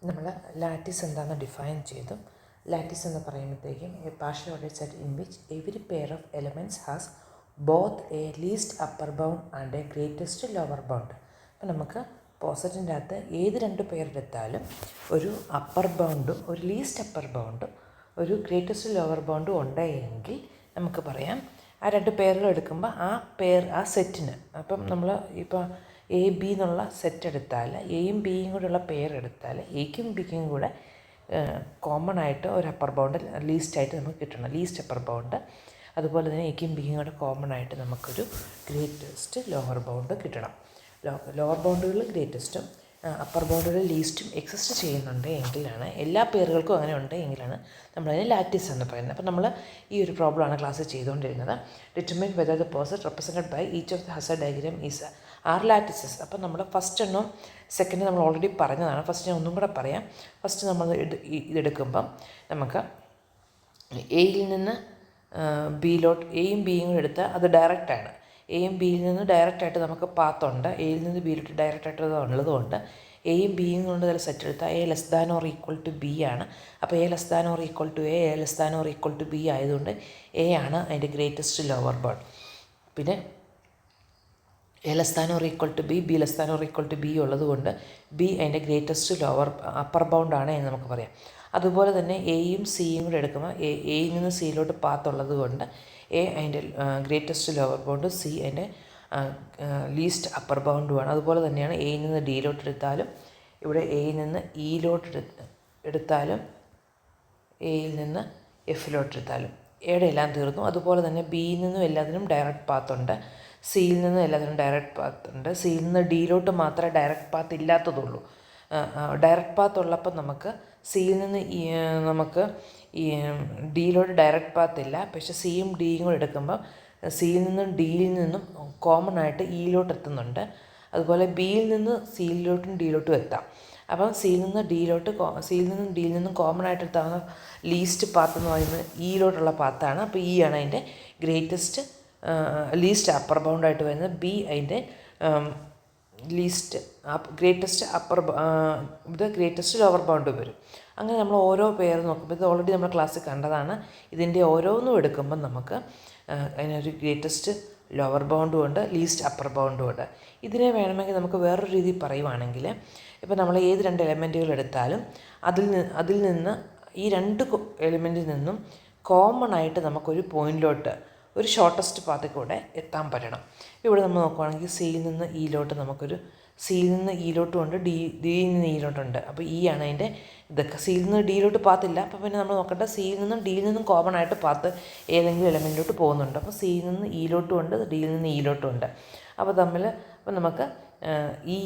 നമ്മൾ ലാറ്റിസ് എന്താണെന്ന് ഡിഫൈൻ ചെയ്തു. ലാറ്റിസ് എന്ന് പറയുമ്പോഴത്തേക്കും A partial ordered set in which every pair of elements has both a least upper bound and a greatest lower bound. അപ്പം നമുക്ക് പോസറ്റിൻ്റെ അകത്ത് ഏത് രണ്ട് പെയർ എടുത്താലും ഒരു അപ്പർ ബൗണ്ടും ഒരു ലീസ്റ്റ് അപ്പർ ബൗണ്ടും ഒരു ഗ്രേറ്റസ്റ്റ് ലോവർ ബൗണ്ടും ഉണ്ടെങ്കിൽ നമുക്ക് പറയാം ആ രണ്ട് പെയറുകൾ എടുക്കുമ്പോൾ ആ സെറ്റിന് അപ്പം നമ്മൾ ഇപ്പോൾ എ ബി എന്നുള്ള സെറ്റ് എടുത്താൽ എയും ബിയും കൂടെയുള്ള പെയർ എടുത്താൽ എക്കും ബിക്കും കൂടെ കോമൺ ആയിട്ട് ഒരു അപ്പർ ബൗണ്ട് ലീസ്റ്റായിട്ട് നമുക്ക് കിട്ടണം, ലീസ്റ്റ് അപ്പർ ബൗണ്ട്. അതുപോലെ തന്നെ എക്കും ബിക്കും കൂടെ കോമൺ ആയിട്ട് നമുക്കൊരു ഗ്രേറ്റസ്റ്റ് ലോവർ ബൗണ്ട് കിട്ടണം. ലോവർ ബൗണ്ടുകളിൽ ഗ്രേറ്റസ്റ്റും അപ്പർ ബൗണ്ടുകളിൽ ലീസ്റ്റും എക്സിസ്റ്റ് ചെയ്യുന്നുണ്ട് എങ്കിലാണ്, എല്ലാ പേരുകൾക്കും അങ്ങനെ ഉണ്ട് എങ്കിലാണ് നമ്മളതിന് ലാറ്റിസ് എന്ന് പറയുന്നത്. അപ്പോൾ നമ്മൾ ഈ ഒരു പ്രോബ്ലമാണ് ക്ലാസ്സിൽ ചെയ്തുകൊണ്ടിരുന്നത്. Determine whether the poset represented by each of the ഹസാർഡ് ഡയഗ്രാം ഈസ് ആർ ലാറ്റിസസ്. അപ്പോൾ നമ്മൾ ഫസ്റ്റ് എണ്ണം സെക്കൻഡ് നമ്മൾ ഓൾറെഡി പറഞ്ഞതാണ്. ഫസ്റ്റ് ഞാൻ ഒന്നും കൂടെ പറയാം. ഫസ്റ്റ് നമ്മൾ ഇതെടുക്കുമ്പം നമുക്ക് എയിൽ നിന്ന് ബിയിലോട്ട് എയും ബിയും കൂടെ എടുത്താൽ അത് ഡയറക്റ്റാണ്. എയും ബിയിൽ നിന്ന് ഡയറക്റ്റായിട്ട് നമുക്ക് പാത്തുണ്ട്. എയിൽ നിന്ന് ബിയിലോട്ട് ഡയറക്റ്റായിട്ട് ഉള്ളതുകൊണ്ട് എയും ബിയും കൊണ്ട് അതിൽ സെറ്റ് എടുത്താൽ a less than or equal to b ആണ്. അപ്പോൾ a less than or equal to a less than or equal to b ആയതുകൊണ്ട് എ ആണ് അതിൻ്റെ ഗ്രേറ്റസ്റ്റ് ലോവർ ബൗണ്ട്. പിന്നെ a less than or equal to b less than or equal to b ഉള്ളത് കൊണ്ട് B അതിൻ്റെ greatest lower upper ബൗണ്ടാണ് എന്ന് നമുക്ക് പറയാം. അതുപോലെ തന്നെ എയും സിയും കൂടെ എടുക്കുമ്പോൾ എയിൽ നിന്ന് സിയിലോട്ട് പാത്തുള്ളത് കൊണ്ട് എ അതിൻ്റെ ഗ്രേറ്റസ്റ്റ് ലോവർ ബൗണ്ടും സി അതിൻ്റെ ലീസ്റ്റ് അപ്പർ ബൗണ്ടുമാണ്. അതുപോലെ തന്നെയാണ് എയിൽ നിന്ന് ഡിയിലോട്ട് എടുത്താലും ഇവിടെ എയിൽ നിന്ന് ഇയിലോട്ട് എടുത്താലും എയിൽ നിന്ന് എഫിലോട്ട് എടുത്താലും എയുടെ എല്ലാം തീർന്നു. അതുപോലെ തന്നെ ബിയിൽ നിന്നും എല്ലാത്തിനും ഡയറക്റ്റ് പാത്തുണ്ട്, സിയിൽ നിന്നും എല്ലാത്തിനും ഡയറക്റ്റ് പാത്തുണ്ട്. സിയിൽ നിന്ന് ഡിയിലോട്ട് മാത്രമേ ഡയറക്റ്റ് പാത്ത് ഇല്ലാത്തതുള്ളൂ. ഡയറക്റ്റ് പാത്ത് ഉള്ളപ്പോൾ നമുക്ക് സിയിൽ നിന്ന് നമുക്ക് ഈ ഡിയിലോട്ട് ഡയറക്റ്റ് പാത്ത് ഇല്ല. പക്ഷേ സിയും ഡിയും കൂടെ എടുക്കുമ്പോൾ സിയിൽ നിന്നും ഡിയിൽ നിന്നും കോമൺ ആയിട്ട് ഇയിലോട്ട് എത്തുന്നുണ്ട്. അതുപോലെ ബിയിൽ നിന്ന് സിയിലോട്ടും ഡിയിലോട്ടും എത്താം. അപ്പം സിയിൽ നിന്ന് ഡിയിൽ നിന്നും കോമൺ ആയിട്ട് എത്താവുന്ന ലീസ്റ്റ് പാത്ത് എന്ന് പറയുന്നത് ഇയിലോട്ടുള്ള പാത്താണ്. അപ്പോൾ ഇ ആണ് അതിൻ്റെ ഗ്രേറ്റസ്റ്റ് ലീസ്റ്റ് അപ്പർ ബൗണ്ടായിട്ട് വരുന്നത്. ബി അതിൻ്റെ ഗ്രേറ്റസ്റ്റ് ലോവർ ബൗണ്ട് വരും. അങ്ങനെ നമ്മൾ ഓരോ പെയർ നോക്കുമ്പോൾ ഇത് ഓൾറെഡി നമ്മൾ ക്ലാസ്സിൽ കണ്ടതാണ്. ഇതിൻ്റെ ഓരോന്നും എടുക്കുമ്പം നമുക്ക് അതിനൊരു ഗ്രേറ്റസ്റ്റ് ലോവർ ബൗണ്ടും ഉണ്ട്, ലീസ്റ്റ് അപ്പർ ബൗണ്ടും ഉണ്ട്. ഇതിനെ വേണമെങ്കിൽ നമുക്ക് വേറൊരു രീതിയിൽ പറയുവാണെങ്കിൽ, ഇപ്പോൾ നമ്മൾ ഏത് രണ്ട് എലമെൻറ്റുകൾ എടുത്താലും അതിൽ നിന്ന് ഈ രണ്ട് എലമെൻറ്റിൽ നിന്നും കോമൺ ആയിട്ട് നമുക്കൊരു പോയിൻറ്റിലോട്ട് ഒരു ഷോർട്ടസ്റ്റ് പാത്തിൽ കൂടെ എത്താൻ പറ്റണം. ഇവിടെ നമ്മൾ നോക്കുവാണെങ്കിൽ സിയിൽ നിന്ന് ഇയിലോട്ട് നമുക്കൊരു സിയിൽ നിന്ന് ഇയിലോട്ടും ഉണ്ട്, ഡിയിൽ നിന്ന് ഇയിലോട്ടുണ്ട്. അപ്പോൾ ഇ ആണ് അതിൻ്റെ ഇതൊക്കെ. സിയിൽ നിന്ന് ഡിയിലോട്ട് പാത്തില്ല. അപ്പോൾ പിന്നെ നമ്മൾ നോക്കേണ്ട സിയിൽ നിന്നും ഡിയിൽ നിന്നും കോമൺ ആയിട്ട് പാത്ത് ഏതെങ്കിലും എലമെൻറ്റിലോട്ട് പോകുന്നുണ്ട്. അപ്പോൾ സിയിൽ നിന്ന് ഇയിലോട്ടും ഉണ്ട്, ഡിയിൽ നിന്ന് ഇയിലോട്ടും ഉണ്ട്. അപ്പോൾ നമുക്ക് ഈ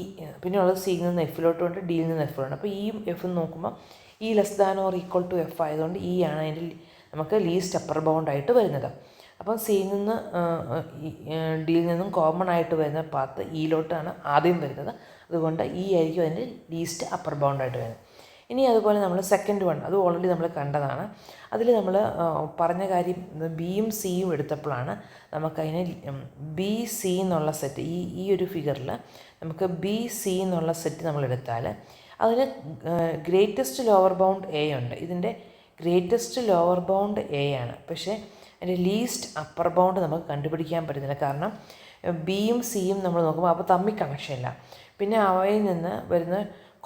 പിന്നെയുള്ളത് സിയിൽ നിന്ന് എഫിലോട്ടും ഉണ്ട്, ഡിയിൽ നിന്ന് എഫിലുണ്ട്. അപ്പോൾ ഇയും എഫും നോക്കുമ്പോൾ e less than or equal to f ആയതുകൊണ്ട് ഇ ആണ് അതിൻ്റെ നമുക്ക് ലീസ്റ്റ് അപ്പർ ബൗണ്ടായിട്ട് വരുന്നത്. അപ്പം സിയിൽ നിന്ന് ഡിയിൽ നിന്നും കോമൺ ആയിട്ട് വരുന്ന പാത്ത് ഇയിലോട്ടാണ് ആദ്യം വരുന്നത്. അതുകൊണ്ട് ഇ ആയിരിക്കും അതിൻ്റെ ലീസ്റ്റ് അപ്പർ ബൗണ്ടായിട്ട് വരുന്നത്. ഇനി അതുപോലെ നമ്മൾ സെക്കൻഡ് വൺ, അത് ഓൾറെഡി നമ്മൾ കണ്ടതാണ്. അതിൽ നമ്മൾ പറഞ്ഞ കാര്യം ബിയും സിയും എടുത്തപ്പോഴാണ് നമുക്കതിന് ബി സി എന്നുള്ള സെറ്റ് ഈ ഒരു ഫിഗറിൽ നമുക്ക് ബി സി എന്നുള്ള സെറ്റ് നമ്മൾ എടുത്താൽ അതിന് ഗ്രേറ്റസ്റ്റ് ലോവർ ബൗണ്ട് എ ഉണ്ട്. ഇതിൻ്റെ ഗ്രേറ്റസ്റ്റ് ലോവർ ബൗണ്ട് എ ആണ്. പക്ഷേ അതിൻ്റെ ലീസ്റ്റ് അപ്പർ ബൗണ്ട് നമുക്ക് കണ്ടുപിടിക്കാൻ പറ്റുന്നില്ല. കാരണം ബിയും സിയും നമ്മൾ നോക്കുമ്പോൾ അപ്പോൾ തമ്മിൽ കണക്ഷനില്ല. പിന്നെ അവയിൽ നിന്ന് വരുന്ന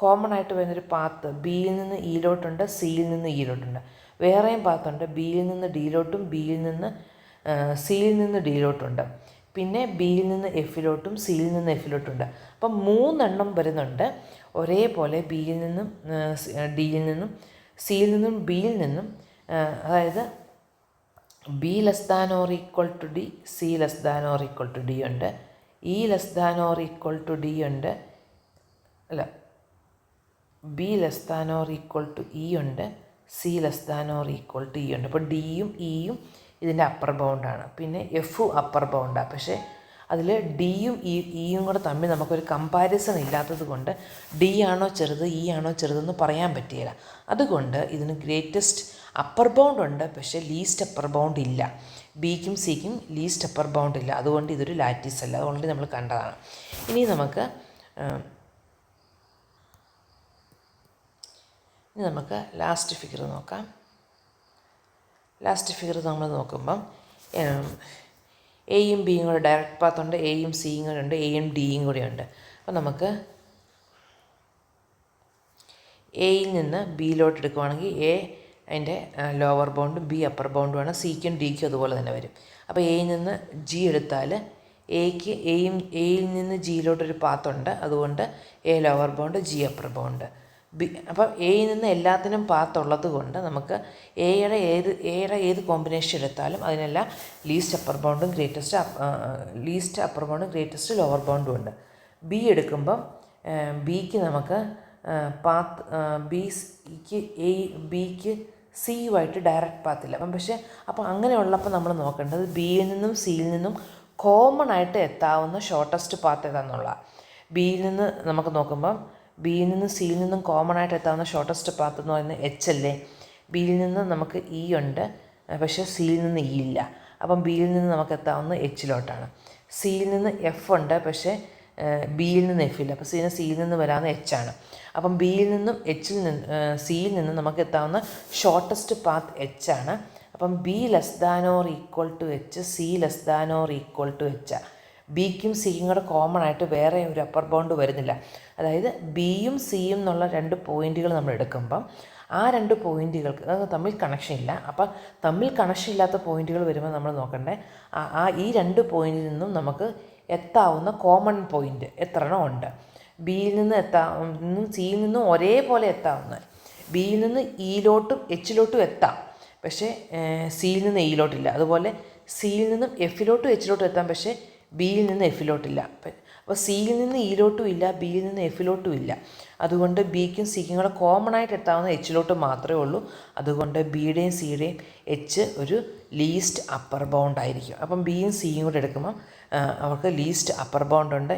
കോമൺ ആയിട്ട് വരുന്നൊരു പാത്ത് ബിയിൽ നിന്ന് ഇയിലോട്ടുണ്ട്, സിയിൽ നിന്ന് ഇയിലോട്ടുണ്ട്. വേറെയും പാത്തുണ്ട്, ബിയിൽ നിന്ന് ഡിയിലോട്ടും സിയിൽ നിന്ന് ഡിയിലോട്ടുണ്ട്. പിന്നെ ബിയിൽ നിന്ന് എഫിലോട്ടും സിയിൽ നിന്ന് എഫിലോട്ടുണ്ട്. അപ്പം 3 എണ്ണം വരുന്നുണ്ട് ഒരേപോലെ, ബിയിൽ നിന്നും ഡിയിൽ നിന്നും സിയിൽ നിന്നും ബിയിൽ നിന്നും. അതായത് B less than or equal to D, C less than or equal to D ഉണ്ട്, E less than or equal to D ഉണ്ട്, B less than or equal to E ഉണ്ട്, C less than or equal to E ഉണ്ട്. അപ്പോൾ ഡിയും ഇയും ഇതിൻ്റെ upper ബൗണ്ടാണ്. പിന്നെ എഫും upper ബൗണ്ടാണ്. പക്ഷേ അതിൽ ഡിയും ഇയും കൂടെ തമ്മിൽ നമുക്കൊരു കമ്പാരിസൺ ഇല്ലാത്തത് കൊണ്ട് ഡി ആണോ ചെറുത് ഇ ആണോ ചെറുതെന്ന് പറയാൻ പറ്റിയില്ല. അതുകൊണ്ട് ഇതിന് ഗ്രേറ്റസ്റ്റ് അപ്പർ ബൗണ്ട് ഉണ്ട്, പക്ഷേ ലീസ്റ്റ് അപ്പർ ബൗണ്ട് ഇല്ല. ബിക്കും സിക്കും ലീസ്റ്റ് അപ്പർ ബൗണ്ട് ഇല്ല. അതുകൊണ്ട് ഇതൊരു ലാറ്റിസ് അല്ല. അതുകൊണ്ട് നമ്മൾ കണ്ടതാണ്. ഇനി നമുക്ക് ഇനി നമുക്ക് ലാസ്റ്റ് ഫിഗർ നോക്കാം. ലാസ്റ്റ് ഫിഗർ നമ്മൾ നോക്കുമ്പം എയും ബിയും കൂടെ ഡയറക്റ്റ് പാത്തുണ്ട്, എയും സിയും കൂടെ ഉണ്ട്, എയും ഡിയും കൂടെ ഉണ്ട്. അപ്പോൾ നമുക്ക് എയിൽ നിന്ന് ബിയിലോട്ട് എടുക്കുവാണെങ്കിൽ എ അതിൻ്റെ ലോവർ ബൗണ്ടും ബി അപ്പർ ബൗണ്ടുമാണ്. സിക്കും ഡിക്കും അതുപോലെ തന്നെ വരും. അപ്പോൾ എയിൽ നിന്ന് ജി എടുത്താൽ എയിൽ നിന്ന് ജിയിലോട്ടൊരു പാത്തുണ്ട്, അതുകൊണ്ട് A lower bound G upper bound. അപ്പം എയിൽ നിന്ന് എല്ലാത്തിനും പാത്തുള്ളത് കൊണ്ട് നമുക്ക് എയുടെ ഏത് കോമ്പിനേഷൻ എടുത്താലും അതിനെല്ലാം ലീസ്റ്റ് അപ്പർ ബൗണ്ടും ലീസ്റ്റ് അപ്പർ ബൗണ്ടും ഗ്രേറ്റസ്റ്റ് ലോവർ ബൗണ്ടും ഉണ്ട്. ബി എടുക്കുമ്പം ബിക്ക് നമുക്ക് ബിക്ക് സിയുമായിട്ട് ഡയറക്റ്റ് പാത്തില്ല. അപ്പം അങ്ങനെയുള്ളപ്പോൾ നമ്മൾ നോക്കേണ്ടത് ബിയിൽ നിന്നും സിയിൽ നിന്നും കോമൺ ആയിട്ട് എത്താവുന്ന ഷോർട്ടസ്റ്റ് പാത്ത് ഏതാണെന്നുള്ള. ബിയിൽ നിന്ന് നമുക്ക് നോക്കുമ്പം ബിയിൽ നിന്നും സിയിൽ നിന്നും കോമൺ ആയിട്ട് എത്താവുന്ന ഷോർട്ടസ്റ്റ് പാത്ത് എന്ന് പറയുന്നത് എച്ച് അല്ലേ. ബിയിൽ നിന്ന് നമുക്ക് ഇ ഉണ്ട്, പക്ഷേ സിയിൽ നിന്ന് ഇ ഇല്ല. അപ്പം ബിയിൽ നിന്ന് നമുക്ക് എത്താവുന്ന എച്ചിലോട്ടാണ്. സിയിൽ നിന്ന് എഫ് ഉണ്ട്, പക്ഷേ ബിയിൽ നിന്ന് എഫ് ഇല്ല. അപ്പോൾ സിയിൽ നിന്ന് വരാവുന്ന എച്ചാണ്. അപ്പം ബിയിൽ നിന്നും സിയിൽ നിന്നും നമുക്ക് എത്താവുന്ന ഷോർട്ടസ്റ്റ് പാത്ത് എച്ചാണ്. അപ്പം B less than or equal to H, C less than or equal to H. ബിക്കും സിയും കൂടെ കോമൺ ആയിട്ട് വേറെ ഒരു അപ്പർ ബൗണ്ട് വരുന്നില്ല. അതായത് ബിയും സിയും എന്നുള്ള 2 പോയിൻറ്റുകൾ നമ്മൾ എടുക്കുമ്പം ആ 2 പോയിൻറ്റുകൾക്ക് തമ്മിൽ കണക്ഷൻ ഇല്ല. അപ്പം തമ്മിൽ കണക്ഷൻ ഇല്ലാത്ത പോയിൻറ്റുകൾ വരുമ്പോൾ നമ്മൾ നോക്കണ്ടേ ഈ 2 പോയിൻറ്റിൽ നിന്നും നമുക്ക് എത്താവുന്ന കോമൺ പോയിൻറ്റ് എത്ര എണ്ണം ഉണ്ട്. ബിയിൽ നിന്നും സിയിൽ നിന്നും ഒരേപോലെ എത്താവുന്ന, ബിയിൽ നിന്ന് ഇയിലോട്ടും എച്ചിലോട്ടും എത്താം, പക്ഷേ സിയിൽ നിന്ന് ഇയിലോട്ടില്ല. അതുപോലെ സിയിൽ നിന്നും എഫിലോട്ടും എച്ചിലോട്ടും എത്താം, പക്ഷേ ബിയിൽ നിന്ന് എഫിലോട്ടില്ല. അപ്പോൾ സിയിൽ നിന്ന് ഇയിലോട്ടും ഇല്ല, ബിയിൽ നിന്ന് എഫിലോട്ടും ഇല്ല. അതുകൊണ്ട് ബിക്കും സിക്കും കൂടെ കോമൺ ആയിട്ട് എത്താവുന്ന എച്ചിലോട്ട് മാത്രമേ ഉള്ളൂ. അതുകൊണ്ട് ബിയുടെയും സിയുടെയും എച്ച് ഒരു ലീസ്റ്റ് അപ്പർ ബൗണ്ട് ആയിരിക്കും. അപ്പം ബിയും സിയും കൂടെ എടുക്കുമ്പം അവർക്ക് ലീസ്റ്റ് അപ്പർ ബൗണ്ട് ഉണ്ട്.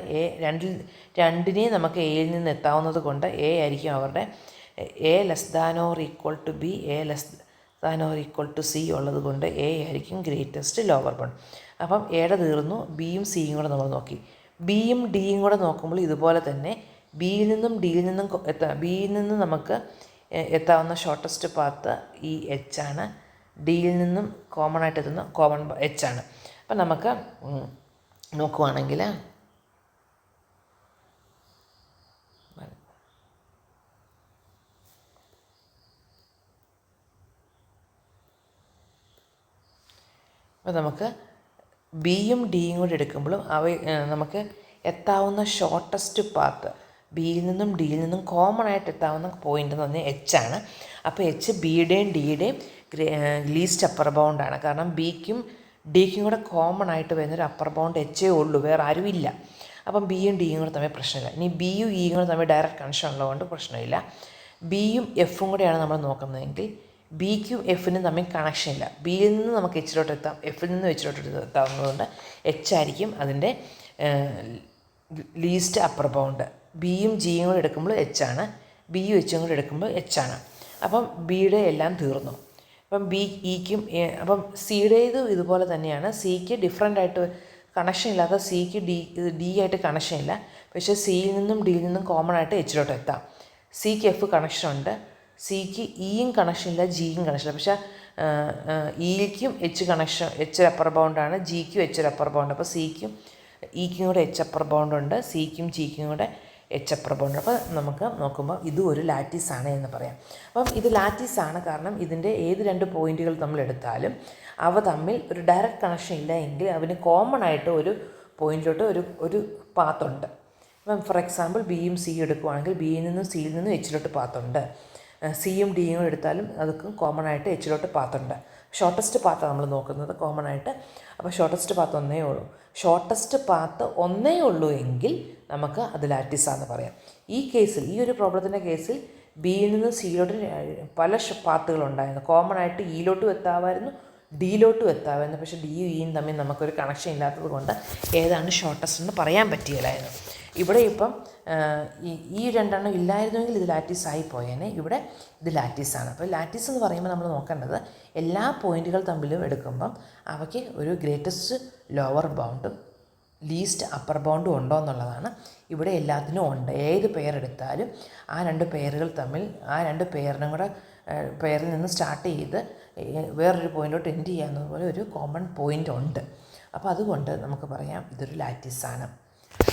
രണ്ടിനെയും നമുക്ക് എയിൽ നിന്ന് എത്താവുന്നത് കൊണ്ട് എ ആയിരിക്കും അവരുടെ a less than or equal to b, a less than or equal to c ഉള്ളത് കൊണ്ട് എ ആയിരിക്കും ഗ്രേറ്റസ്റ്റ് ലോവർ ബൗണ്ട്. അപ്പം എയുടെ തീർന്നു. ബിയും സിയും കൂടെ നമ്മൾ നോക്കി. ബിയും ഡിയും കൂടെ നോക്കുമ്പോൾ ഇതുപോലെ തന്നെ ബിയിൽ നിന്നും ബിയിൽ നിന്ന് നമുക്ക് എത്താവുന്ന ഷോർട്ടസ്റ്റ് പാത്ത് ഈ എച്ചാണ്. ഡിയിൽ നിന്നും കോമൺ ആയിട്ട് എത്തുന്ന കോമൺ എച്ചാണ്. അപ്പം നമുക്ക് നോക്കുവാണെങ്കിൽ നമുക്ക് ബിയും ഡിയും കൂടി എടുക്കുമ്പോഴും നമുക്ക് എത്താവുന്ന ഷോർട്ടസ്റ്റ് പാത്ത് ബിയിൽ നിന്നും ഡിയിൽ നിന്നും കോമൺ ആയിട്ട് എത്താവുന്ന പോയിൻ്റ് എന്ന് പറഞ്ഞാൽ എച്ചാണ്. അപ്പോൾ എച്ച് ബിയുടെയും ഡിയുടെയും ലീസ്റ്റ് അപ്പർ ബൗണ്ടാണ്. കാരണം ബിക്കും ഡിക്കും കൂടെ കോമൺ ആയിട്ട് വരുന്നൊരു അപ്പർ ബൗണ്ട് എച്ചേ ഉള്ളൂ, വേറെ ആരുമില്ല. അപ്പം ബിയും ഡിയും കൂടെ തമ്മിൽ പ്രശ്നമില്ല. ഇനി ബിയും ഇയും കൂടെ തമ്മിൽ ഡയറക്റ്റ് കണക്ഷൻ ഉള്ളതുകൊണ്ട് പ്രശ്നമില്ല. ബിയും എഫും കൂടെയാണ് നമ്മൾ നോക്കുന്നതെങ്കിൽ ബിക്കും എഫിനും തമ്മിൽ കണക്ഷൻ ഇല്ല. ബിയിൽ നിന്ന് നമുക്ക് എച്ചിലോട്ട് എത്താം, എഫിൽ നിന്ന് എച്ചിലോട്ട് എത്താവുന്നതുകൊണ്ട് എച്ച് ആയിരിക്കും അതിൻ്റെ ലീസ്റ്റ് അപ്പർ ബൗണ്ട്. ബിയും ജിയും കൂടെ എടുക്കുമ്പോൾ എച്ചാണ്, ബിയും എച്ചും കൂടെ എടുക്കുമ്പോൾ എച്ചാണ്. അപ്പം ബിയുടെ എല്ലാം തീർന്നു. അപ്പം അപ്പം സിയുടേത് ഇതുപോലെ തന്നെയാണ്. സിക്ക് ഡിഫറെൻ്റ് ആയിട്ട് കണക്ഷൻ ഇല്ലാത്ത, സിക്ക് ഡി ആയിട്ട് കണക്ഷൻ ഇല്ല, പക്ഷേ സിയിൽ നിന്നും ഡിയിൽ നിന്നും കോമൺ ആയിട്ട് എച്ചിലോട്ട് എത്താം. സിക്ക് എഫ് കണക്ഷൻ ഉണ്ട്, സിക്ക് ഇയും കണക്ഷൻ ഇല്ല, ജിയും കണക്ഷൻ ഇല്ല. പക്ഷേ ഇക്കും എച്ച് അപ്പർ ബൗണ്ടാണ്, ജിക്കും എച്ച് അപ്പർ ബൗണ്ട്. അപ്പോൾ സിക്കും ഇക്കും കൂടെ എച്ച് അപ്പർ ബൗണ്ട് ഉണ്ട്, സിക്കും ജിക്കും കൂടെ എച്ച് അപ്പർ ബൗണ്ട്. അപ്പോൾ നമുക്ക് നോക്കുമ്പോൾ ഇതും ഒരു ലാറ്റീസാണ് എന്ന് പറയാം. അപ്പം ഇത് ലാറ്റീസാണ് കാരണം ഇതിൻ്റെ ഏത് 2 പോയിൻറ്റുകൾ നമ്മൾ എടുത്താലും അവ തമ്മിൽ ഒരു ഡയറക്റ്റ് കണക്ഷൻ ഇല്ല എങ്കിൽ അവന് കോമൺ ആയിട്ട് ഒരു പോയിൻറ്റിലോട്ട് ഒരു പാത്തുണ്ട്. അപ്പം ഫോർ എക്സാമ്പിൾ ബിയും സിയും എടുക്കുവാണെങ്കിൽ ബിയിൽ നിന്നും സിയിൽ നിന്നും എച്ചിലോട്ട് പാത്തുണ്ട്. സിയും ഡിയും കൂടെ എടുത്താലും അതൊക്കെ കോമൺ ആയിട്ട് എച്ചിലോട്ട് പാത്തുണ്ട്. ഷോർട്ടസ്റ്റ് പാത്താണ് നമ്മൾ നോക്കുന്നത് കോമൺ ആയിട്ട്. അപ്പോൾ ഷോർട്ടസ്റ്റ് പാത്ത് ഒന്നേ ഉള്ളൂ. ഷോർട്ടസ്റ്റ് പാത്ത് ഒന്നേ ഉള്ളൂ എങ്കിൽ നമുക്ക് അത് ലാറ്റിസാന്ന് പറയാം. ഈ കേസിൽ, ഈ ഒരു പ്രോബ്ലത്തിൻ്റെ കേസിൽ ബിയിൽ നിന്ന് സിയിലോട്ട് പല പാത്തുകളുണ്ടായിരുന്നു. കോമൺ ആയിട്ട് ഇയിലോട്ടും എത്താമായിരുന്നു, ഡിയിലോട്ടും എത്താമായിരുന്നു. പക്ഷേ ഡിയും ഇയും തമ്മിൽ നമുക്കൊരു കണക്ഷൻ ഇല്ലാത്തത് കൊണ്ട് ഏതാണ് ഷോർട്ടസ്റ്റ് എന്ന് പറയാൻ പറ്റിയില്ലായിരുന്നു. ഇവിടെ ഇപ്പം ഈ 2 എണ്ണം ഇല്ലായിരുന്നെങ്കിൽ ഇത് ലാറ്റീസായി പോയേനെ. ഇവിടെ ഇത് ലാറ്റീസാണ്. അപ്പോൾ ലാറ്റീസ് എന്ന് പറയുമ്പോൾ നമ്മൾ നോക്കേണ്ടത് എല്ലാ പോയിൻറ്റുകൾ തമ്മിലും എടുക്കുമ്പം അവയ്ക്ക് ഒരു ഗ്രേറ്റസ്റ്റ് ലോവർ ബൗണ്ടും ലീസ്റ്റ് അപ്പർ ബൗണ്ടും ഉണ്ടോ എന്നുള്ളതാണ്. ഇവിടെ എല്ലാത്തിനും ഉണ്ട്. ഏത് പെയർ എടുത്താലും ആ രണ്ട് പെയറുകൾ തമ്മിൽ ആ രണ്ട് പെയറിനും കൂടെ പെയറിൽ നിന്ന് സ്റ്റാർട്ട് ചെയ്ത് വേറൊരു പോയിൻറ്റോട്ട് എൻഡ് ചെയ്യാവുന്നതുപോലെ ഒരു കോമൺ പോയിൻ്റ് ഉണ്ട്. അപ്പോൾ അതുകൊണ്ട് നമുക്ക് പറയാം ഇതൊരു ലാറ്റിസാണ്.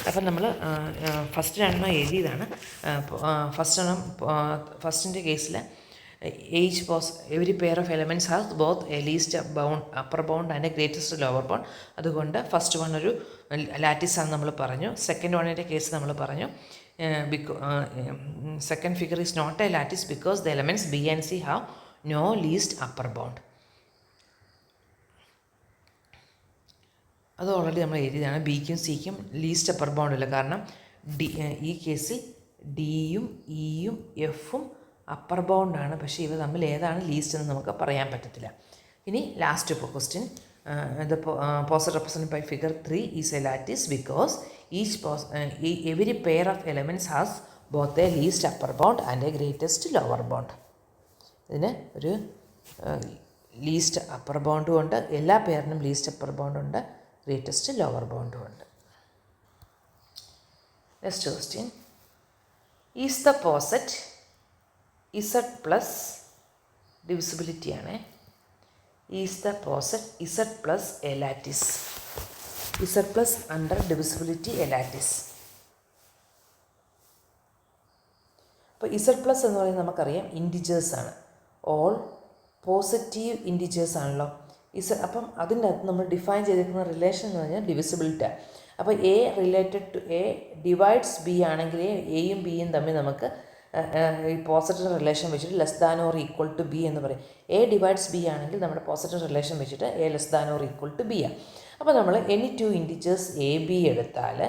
അപ്പം നമ്മൾ ഫസ്റ്റ് രണ്ടെണ്ണം എഴുതിയതാണ്. ഫസ്റ്റിൻ്റെ കേസിൽ every pair of elements has both a least upper bound and a greatest lower bound. അതുകൊണ്ട് ഫസ്റ്റ് വൺ ഒരു ലാറ്റിസാണെന്ന് നമ്മൾ പറഞ്ഞു. സെക്കൻഡ് വണ്ണിൻ്റെ കേസ് നമ്മൾ പറഞ്ഞു second figure is not a lattice because the elements b and c have no least upper bound. അത് ഓൾറെഡി നമ്മൾ എഴുതിയതാണ്. ബിക്കും സിക്കും ലീസ്റ്റ് അപ്പർ ബൗണ്ട് ഇല്ല. കാരണം ഈ കേസിൽ ഡിയും ഇയും എഫും അപ്പർ ബൗണ്ടാണ്. പക്ഷേ ഇവ തമ്മിൽ ഏതാണ് ലീസ്റ്റ് എന്ന് നമുക്ക് പറയാൻ പറ്റത്തില്ല. ഇനി last question, the poset represented by figure 3 is a lattice because every pair of elements has both a least upper bound and a greatest lower bound. ഇതിന് ഒരു ലീസ്റ്റ് അപ്പർ ബൗണ്ടും ഉണ്ട്, എല്ലാ പെയറിനും ലീസ്റ്റ് അപ്പർ ബൗണ്ടുണ്ട്, ഗ്രേറ്റസ്റ്റ് ലോവർ ബൗണ്ടും ഉണ്ട്. Next question, is the poset Z plus ഡിവിസിബിലിറ്റിയാണ്. Is the poset Z plus a lattice. Z plus under divisibility a lattice. അപ്പോൾ ഇസഡ് പ്ലസ് എന്ന് പറയുന്നത് നമുക്കറിയാം ഇൻറ്റിജേഴ്സാണ്. ഓൾ പോസിറ്റീവ് ഇൻറ്റിജേഴ്സ് ആണല്ലോ. അപ്പം അതിൻ്റെ അകത്ത് നമ്മൾ ഡിഫൈൻ ചെയ്തിരിക്കുന്ന റിലേഷൻ എന്ന് പറഞ്ഞാൽ ഡിവിസിബിലിറ്റി. അപ്പോൾ a related to a divides b ആണെങ്കിൽ എയും ബിയും തമ്മിൽ നമുക്ക് ഈ പോസിറ്റീവ് റിലേഷൻ വെച്ചിട്ട് less than or equal to b എന്ന് പറയും. എ ഡിവൈഡ്സ് ബി ആണെങ്കിൽ നമ്മുടെ പോസിറ്റീവ് റിലേഷൻ വെച്ചിട്ട് a less than or equal to b ആണ്. അപ്പോൾ നമ്മൾ any two integers a b എടുത്താൽ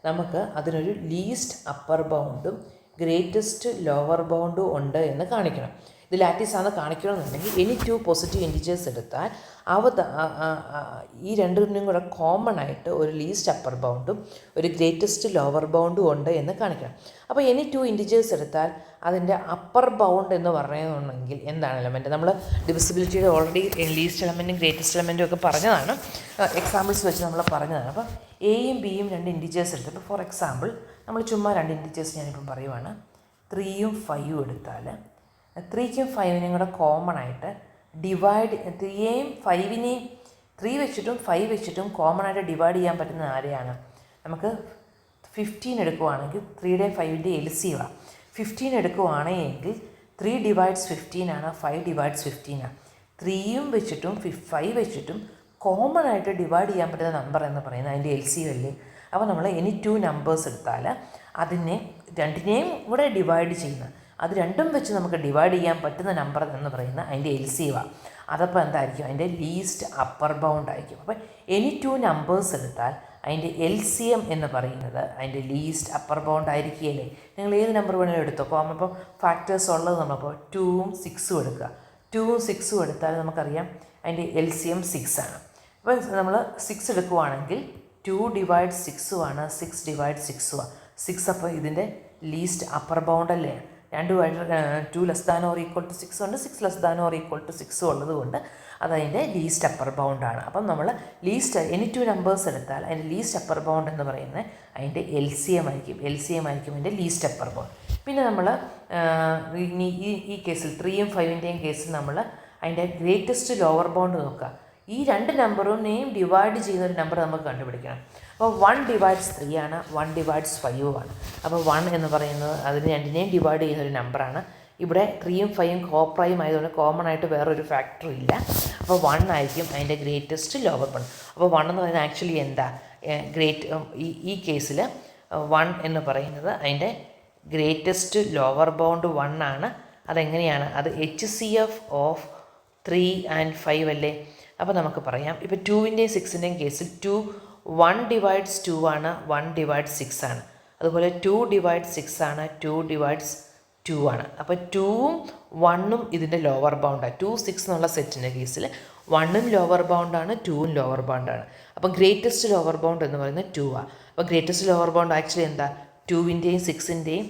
നമുക്ക് അതിനൊരു ലീസ്റ്റ് അപ്പർ ബൗണ്ടും ഗ്രേറ്റസ്റ്റ് ലോവർ ബൗണ്ടും ഉണ്ട് എന്ന് കാണിക്കണം. ഇത് ലാറ്റിസാണെന്ന് കാണിക്കണമെന്നുണ്ടെങ്കിൽ എനി ടു പോസിറ്റീവ് ഇൻറ്റിജേഴ്സ് എടുത്താൽ ഈ രണ്ടിനും കൂടെ കോമൺ ആയിട്ട് ഒരു ലീസ്റ്റ് അപ്പർ ബൗണ്ടും ഒരു ഗ്രേറ്റസ്റ്റ് ലോവർ ബൗണ്ടും ഉണ്ട് എന്ന് കാണിക്കണം. അപ്പോൾ എനി ടു ഇൻറ്റിജേഴ്സ് എടുത്താൽ അതിൻ്റെ അപ്പർ ബൗണ്ട് എന്ന് പറയുന്നുണ്ടെങ്കിൽ എന്താണ് എലമെൻറ്റ്? നമ്മൾ ഡിവിസിബിലിറ്റിയുടെ ഓൾറെഡി ലീസ്റ്റ് എലമെൻറ്റും ഗ്രേറ്റസ്റ്റ് എലമെൻറ്റും ഒക്കെ പറഞ്ഞതാണ്, എക്സാമ്പിൾസ് വെച്ച് നമ്മൾ പറഞ്ഞതാണ്. അപ്പോൾ എയും ബിയും രണ്ട് ഇൻറ്റിജേഴ്സ് എടുത്ത്, ഇപ്പോൾ ഫോർ എക്സാമ്പിൾ നമ്മൾ ചുമ്മാ രണ്ട് ഇൻറ്റിജേഴ്സ് ഞാനിപ്പം പറയുവാണ്. 3യും 5യും എടുത്താൽ 3ക്കും 5നും കൂടെ കോമൺ ആയിട്ട് ഡിവൈഡ് 3യെയും 5നെയും 3 വെച്ചിട്ടും 5 വെച്ചിട്ടും കോമൺ ആയിട്ട് ഡിവൈഡ് ചെയ്യാൻ പറ്റുന്ന ആരെയാണ്? നമുക്ക് 15 എടുക്കുവാണെങ്കിൽ 3യുടെയും 5ൻ്റെയും LCM 15 എടുക്കുവാണെങ്കിൽ 3 ഡിവൈഡ്സ് 15 ആണ്, 5 ഡിവൈഡ്സ് 15 ആണ്. 3യും വെച്ചിട്ടും 5 വെച്ചിട്ടും കോമൺ ആയിട്ട് ഡിവൈഡ് ചെയ്യാൻ പറ്റുന്ന നമ്പർ എന്ന് പറയുന്നത് അതിൻ്റെ LCM അല്ലേ. അപ്പോൾ നമ്മൾ എനി ടു നമ്പേഴ്സ് എടുത്താൽ അതിനെ രണ്ടിനെയും കൂടെ ഡിവൈഡ് ചെയ്യുന്ന, അത് രണ്ടും വെച്ച് നമുക്ക് ഡിവൈഡ് ചെയ്യാൻ പറ്റുന്ന നമ്പർ എന്ന് പറയുന്നത് അതിൻ്റെ LCM. അതപ്പോൾ എന്തായിരിക്കും? അതിൻ്റെ ലീസ്റ്റ് അപ്പർ ബൗണ്ട് ആയിരിക്കും. അപ്പോൾ എനി ടു നമ്പേഴ്സ് എടുത്താൽ അതിൻ്റെ LCM എന്ന് പറയുന്നത് അതിൻ്റെ ലീസ്റ്റ് അപ്പർ ബൗണ്ട് ആയിരിക്കുകയല്ലേ. നിങ്ങൾ ഏത് നമ്പർ വേണമെങ്കിലും എടുത്തോ. അപ്പോൾ ഇപ്പോൾ ഫാക്ടേഴ്സ് ഉള്ളത് നമ്മളിപ്പോൾ 2ഉം 6ഉം എടുക്കുക. 2ഉം 6ഉം എടുത്താൽ നമുക്കറിയാം അതിൻ്റെ LCM 6 ആണ്. അപ്പോൾ നമ്മൾ 6 എടുക്കുവാണെങ്കിൽ 2 ഡിവൈഡ് 6ഉം ആണ്, 6 ഡിവൈഡ് 6ഉം ആണ്. 6 അപ്പോൾ ഇതിൻ്റെ ലീസ്റ്റ് അപ്പർ ബൗണ്ട് അല്ലേ. 2 less than or equal to 6 ഉണ്ട്, 6 less than or equal to 6 ഉള്ളത് കൊണ്ട് അതതിൻ്റെ ലീസ്റ്റ് അപ്പർ ബൗണ്ടാണ്. അപ്പം നമ്മൾ ലീസ്റ്റ് എനി ടു നമ്പേഴ്സ് എടുത്താൽ അതിൻ്റെ ലീസ്റ്റ് അപ്പർ ബൗണ്ട് എന്ന് പറയുന്നത് അതിൻ്റെ LCM ആയിരിക്കും. LCM ആയിരിക്കും അതിൻ്റെ ലീസ്റ്റ് അപ്പർ ബൗണ്ട്. പിന്നെ നമ്മൾ ഈ കേസിൽ 3യും 5ൻ്റെയും കേസിൽ നമ്മൾ അതിൻ്റെ ഗ്രേറ്റസ്റ്റ് ലോവർ ബൗണ്ട് നോക്കുക. ഈ രണ്ട് നമ്പറിനെയും ഡിവൈഡ് ചെയ്യുന്ന ഒരു നമ്പർ നമുക്ക് കണ്ടുപിടിക്കണം. അപ്പോൾ 1 ഡിവൈഡ്സ് 3 ആണ്, 1 ഡിവൈഡ്സ് 5 ആണ്. അപ്പോൾ 1 എന്ന് പറയുന്നത് അതിന് രണ്ടിനെയും ഡിവൈഡ് ചെയ്യുന്ന ഒരു നമ്പറാണ്. ഇവിടെ 3യും 5യും കോപ്രൈം ആയതുകൊണ്ട് കോമൺ ആയിട്ട് വേറൊരു ഫാക്ടറും ഇല്ല. അപ്പോൾ 1 ആയിരിക്കും അതിൻ്റെ ഗ്രേറ്റസ്റ്റ് ലോവർ ബൗണ്ട്. അപ്പോൾ 1 എന്ന് പറയുന്നത് ആക്ച്വലി എന്താ? ഈ കേസിൽ 1 എന്ന് പറയുന്നത് അതിൻ്റെ ഗ്രേറ്റസ്റ്റ് ലോവർ ബൗണ്ട് 1 ആണ്. അതെങ്ങനെയാണ്? അത് HCF ഓഫ് 3 and 5 അല്ലേ. അപ്പോൾ നമുക്ക് പറയാം, ഇപ്പോൾ 2ൻ്റെയും 6ൻ്റെയും കേസിൽ 1 ഡിവൈഡ്സ് 2 ആണ്, 1 ഡിവൈഡ്സ് 6 ആണ്. അതുപോലെ 2 ഡിവൈഡ്സ് 6 ആണ്, 2 ഡിവൈഡ്സ് 2 ആണ്. അപ്പോൾ 2ഉം 1ഉം ഇതിൻ്റെ ലോവർ ബൗണ്ടാണ്. 2, 6 എന്നുള്ള സെറ്റിൻ്റെ കേസിൽ 1ഉം ലോവർ ബൗണ്ടാണ്, 2ഉം ലോവർ ബൗണ്ടാണ്. അപ്പോൾ ഗ്രേറ്റസ്റ്റ് ലോവർ ബൗണ്ട് എന്ന് പറയുന്നത് 2 ആണ്. അപ്പോൾ ഗ്രേറ്റസ്റ്റ് ലോവർ ബൗണ്ട് ആക്ച്വലി എന്താ? 2ൻ്റെയും 6ൻ്റെയും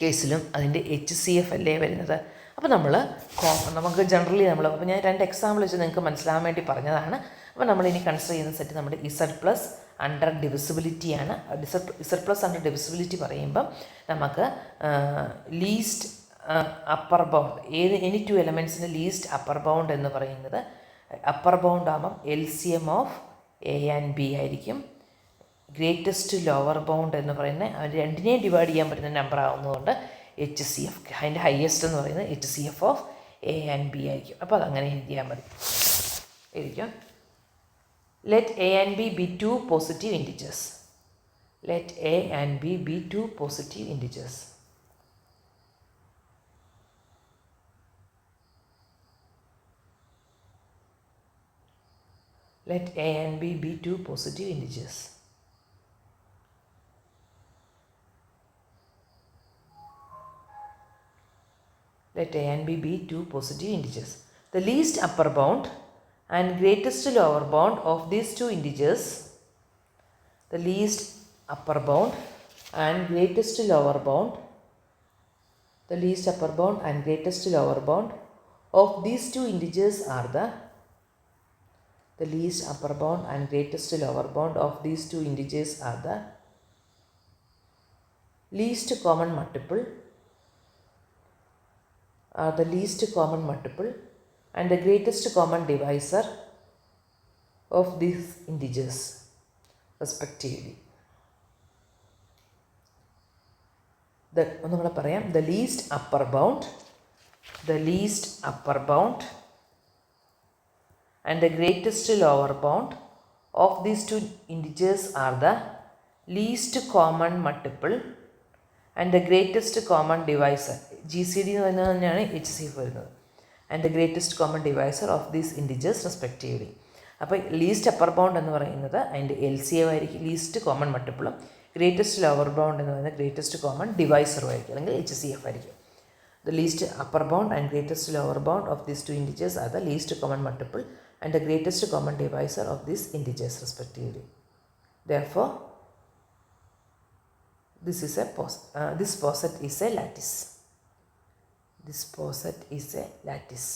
കേസിലും അതിൻ്റെ HCF അല്ലേ വരുന്നത്. അപ്പോൾ നമുക്ക് ജനറലി അപ്പോൾ ഞാൻ 2 എക്സാമ്പിൾ വെച്ച് നിങ്ങൾക്ക് മനസ്സിലാകാൻ വേണ്ടി പറഞ്ഞതാണ്. അപ്പോൾ നമ്മളിനി കൺസിഡർ ചെയ്യുന്ന സെറ്റ് നമ്മുടെ ഇസഡ് പ്ലസ് അണ്ടർ ഡിവിസിബിലിറ്റിയാണ്. ഇസഡ് പ്ലസ് അണ്ടർ ഡിവിസിബിലിറ്റി പറയുമ്പം നമുക്ക് least upper bound any two എലമെൻറ്റ്സിന് ലീസ്റ്റ് അപ്പർ ബൗണ്ട് എന്ന് പറയുന്നത് അപ്പർ ബൗണ്ട് ആകുമ്പം LCM of A and B ആയിരിക്കും. ഗ്രേറ്റസ്റ്റ് ലോവർ ബൗണ്ട് എന്ന് പറയുന്നത് അവർ രണ്ടിനെയും ഡിവൈഡ് ചെയ്യാൻ പറ്റുന്ന നമ്പർ ആവുന്നതുകൊണ്ട് HCF, അതിൻ്റെ ഹയസ്റ്റ് എന്ന് പറയുന്നത് HCF of A and B ആയിരിക്കും. അപ്പോൾ അതങ്ങനെ എഴുതിയാൽ മതി. എഴുതിക്കും. Let A and B be two positive integers. Let A and B be two positive integers. Let A and B be two positive integers. Let A and B be two positive integers. The least upper bound and greatest lower bound of these two integers, the least upper bound and greatest lower bound, the least upper bound and greatest lower bound of these two integers are the least upper bound and greatest lower bound of these two integers are the least common multiple, the least common multiple and the greatest common divisor of these integers respectively. ഒന്നുകൂടെ പറയാം. The least upper bound and the greatest lower bound of these two integers are the least common multiple and the greatest common divisor. GCD എന്ന് പറയുന്നത് തന്നെയാണ് HCF വരുന്നത്. And the greatest common divisor of these integers respectively. അപ്പോൾ least upper bound എന്ന് പറയുന്നത് അതിൻ്റെ LCM ആയിരിക്കും, least common മൾട്ടിപ്പിളും. ഗ്രേറ്റസ്റ്റ് ലോവർ ബൗണ്ട് എന്ന് പറയുന്നത് ഗ്രേറ്റസ്റ്റ് കോമൺ ഡിവൈസറും ആയിരിക്കും, അല്ലെങ്കിൽ HCF ആയിരിക്കും. The least upper bound and greatest lower bound of these two integers are the least common multiple and the greatest common divisor of these integers respectively. Therefore, this poset is a lattice. This poset is a lattice.